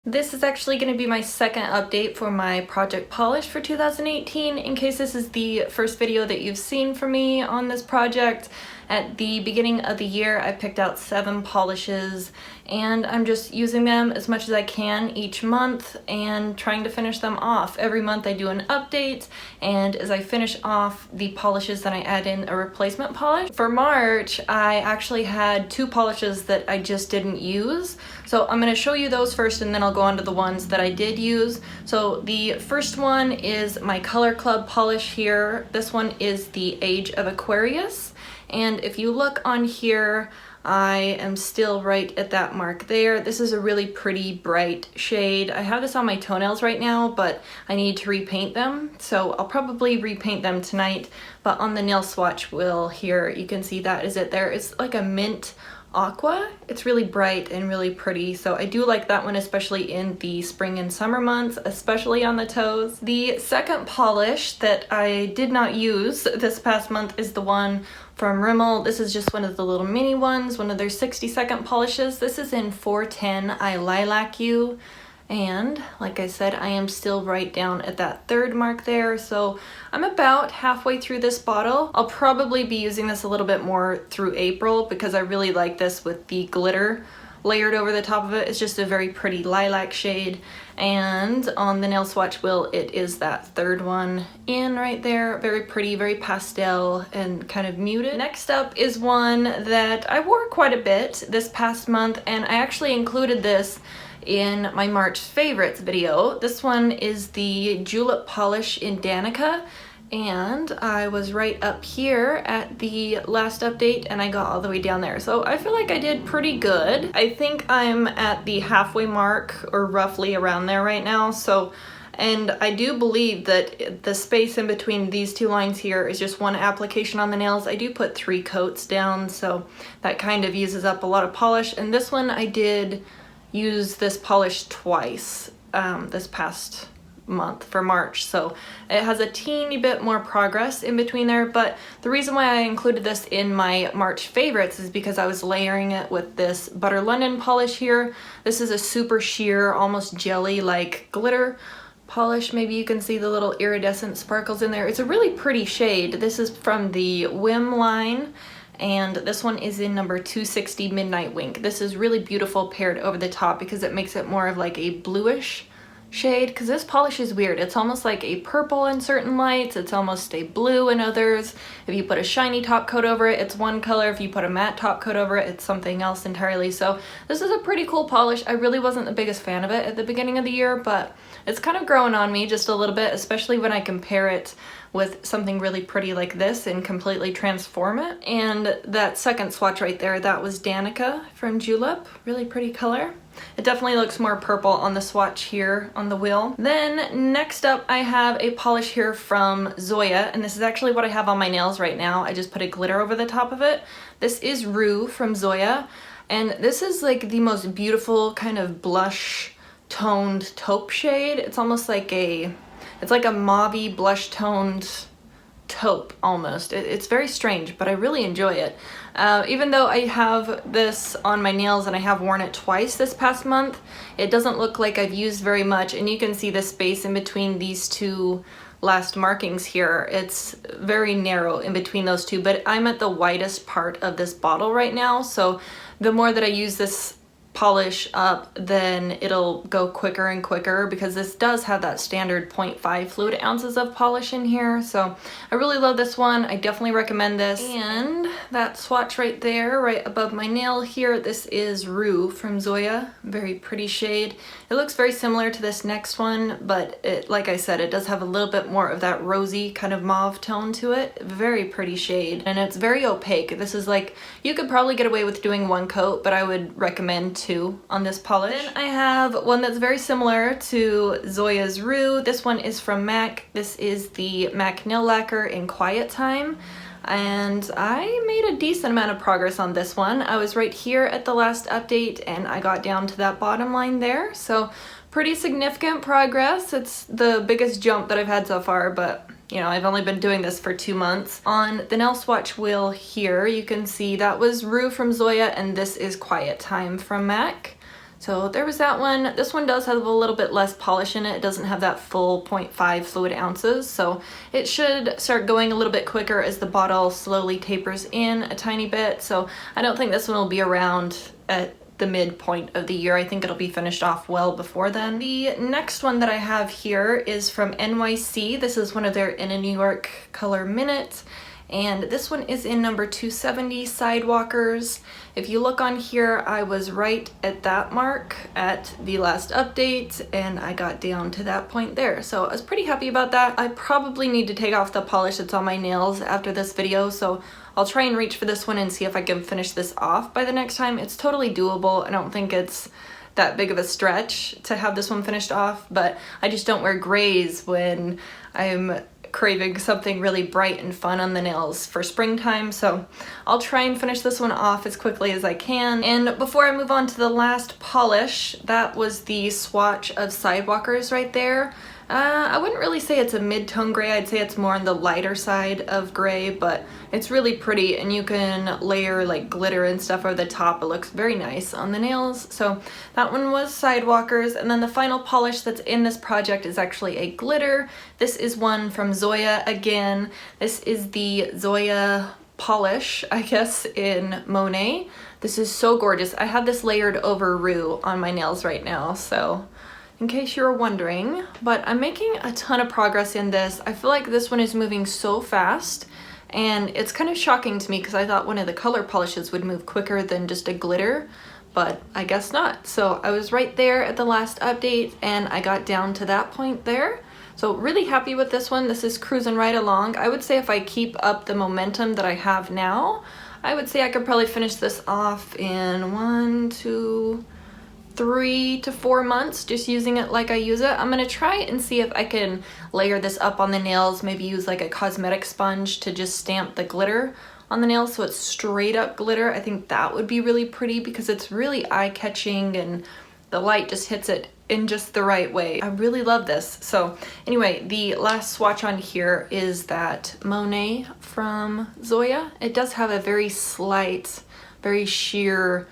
This is actually going to be my second update for my project polish for 2018. In case this is the first video that you've seen from me on this project, at the beginning of the year I picked out 7 polishes and I'm just using them as much as I can each month and trying to finish them off. Every month I do an update, and as I finish off the polishes then I add in a replacement polish. For March I actually had 2 polishes that I just didn't use, so I'm going to show you those first and then I'll go on to the ones that I did use. So the first one is my Color Club polish here. This one is the Age of Aquarius, and if you look on here I am still right at that mark there. This is a really pretty bright shade. I have this on my toenails right now, but I need to repaint them, so I'll probably repaint them tonight. But on the nail swatch wheel here you can see that is it there. It's like a mint aqua. It's really bright and really pretty, so I do like that one, especially in the spring and summer months, especially on the toes. The second polish that I did not use this past month is the one from Rimmel. This is just one of the little mini ones, one of their 60-second polishes. This is in 410 I Lilac You. And like I said, I am still right down at that 3rd mark there, so I'm about halfway through this bottle. I'll probably be using this a little bit more through April because I really like this with the glitter layered over the top of it. It's just a very pretty lilac shade, and on the nail swatch wheel it is that 3rd one in right there. Very pretty, very pastel and kind of muted. Next up is one that I wore quite a bit this past month, and I actually included this in my March favorites video. This one is the Julep polish in Danica, and I was right up here at the last update and I got all the way down there, so I feel like I did pretty good. I think I'm at the halfway mark or roughly around there right now, so, and I do believe that the space in between these 2 lines here is just 1 application on the nails. I do put 3 coats down, so that kind of uses up a lot of polish, and this one I did use this polish twice this past month for March, so it has a teeny bit more progress in between there. But the reason why I included this in my March favorites is because I was layering it with this Butter London polish here. This is a super sheer, almost jelly like glitter polish. Maybe you can see the little iridescent sparkles in there. It's a really pretty shade. This is from the Whim line, and this one is in number 260 Midnight Wink. This is really beautiful paired over the top because it makes it more of like a bluish shade, because this polish is weird. It's almost like a purple in certain lights, it's almost a blue in others. If you put a shiny top coat over it, it's one color. If you put a matte top coat over it, it's something else entirely. So this is a pretty cool polish. I really wasn't the biggest fan of it at the beginning of the year, but it's kind of growing on me just a little bit, especially when I compare it with something really pretty like this and completely transform it. And that second swatch right there, that was Danica from Julep. Really pretty color. It definitely looks more purple on the swatch here on the wheel. Then next up I have a polish here from Zoya, and this is actually what I have on my nails right now. I just put a glitter over the top of it. This is Rue from Zoya, and this is like the most beautiful kind of blush toned taupe shade. It's almost like it's like a mauvey blush toned taupe almost. It's very strange, but I really enjoy it. Even though I have this on my nails and I have worn it twice this past month, it doesn't look like I've used very much, and you can see the space in between these 2 last markings here. It's very narrow in between those 2, but I'm at the widest part of this bottle right now, so the more that I use this polish up, then it'll go quicker and quicker, because this does have that standard 0.5 fluid ounces of polish in here. So I really love this one. I definitely recommend this. And that swatch right there, right above my nail here, this is Rue from Zoya. Very pretty shade. It looks very similar to this next one, but it, like I said, it does have a little bit more of that rosy kind of mauve tone to it. Very pretty shade, and it's very opaque. This is like, you could probably get away with doing 1 coat, but I would recommend 2 on this polish. Then I have one that's very similar to Zoya's Rue. This one is from MAC. This is the MAC Nail Lacquer in Quiet Time, and I made a decent amount of progress on this one. I was right here at the last update and I got down to that bottom line there, so pretty significant progress. It's the biggest jump that I've had so far, but you know, I've only been doing this for 2 months. On the nail swatch wheel here, you can see that was Rue from Zoya and this is Quiet Time from MAC. So there was that one. This one does have a little bit less polish in it. It doesn't have that full 0.5 fluid ounces, so it should start going a little bit quicker as the bottle slowly tapers in a tiny bit. So I don't think this one will be around at the midpoint of the year. I think it'll be finished off well before then. The next one that I have here is from NYC. This is one of their In a New York color minutes. And this one is in number 270, Sidewalkers. If you look on here, I was right at that mark at the last update, and I got down to that point there. So I was pretty happy about that. I probably need to take off the polish that's on my nails after this video, so I'll try and reach for this one and see if I can finish this off by the next time. It's totally doable. I don't think it's that big of a stretch to have this one finished off, but I just don't wear grays when I'm craving something really bright and fun on the nails for springtime, so I'll try and finish this one off as quickly as I can. And before I move on to the last polish, that was the swatch of Sidewalkers right there. I wouldn't really say it's a mid-tone gray. I'd say it's more on the lighter side of gray, but it's really pretty, and you can layer like glitter and stuff over the top. It looks very nice on the nails. So that one was Sidewalkers, and then the final polish that's in this project is actually a glitter. This is one from Zoya again. This is the Zoya polish, I guess, in Monet. This is so gorgeous. I have this layered over roux on my nails right now, so in case you were wondering, but I'm making a ton of progress in this. I feel like this one is moving so fast, and it's kind of shocking to me because I thought one of the color polishes would move quicker than just a glitter, but I guess not. So I was right there at the last update, and I got down to that point there. So really happy with this one. This is cruising right along. I would say if I keep up the momentum that I have now, I would say I could probably finish this off in 3 to 4 months, just using it like I use it. I'm gonna try and see if I can layer this up on the nails, maybe use like a cosmetic sponge to just stamp the glitter on the nails so it's straight up glitter. I think that would be really pretty because it's really eye-catching and the light just hits it in just the right way. I really love this. So anyway, the last swatch on here is that Monet from Zoya. It does have a very slight, very sheer,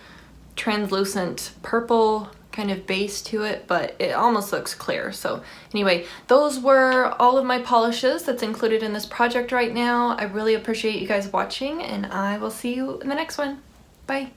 translucent purple kind of base to it, but it almost looks clear. So anyway, those were all of my polishes that's included in this project right now. I really appreciate you guys watching, and I will see you in the next one. Bye.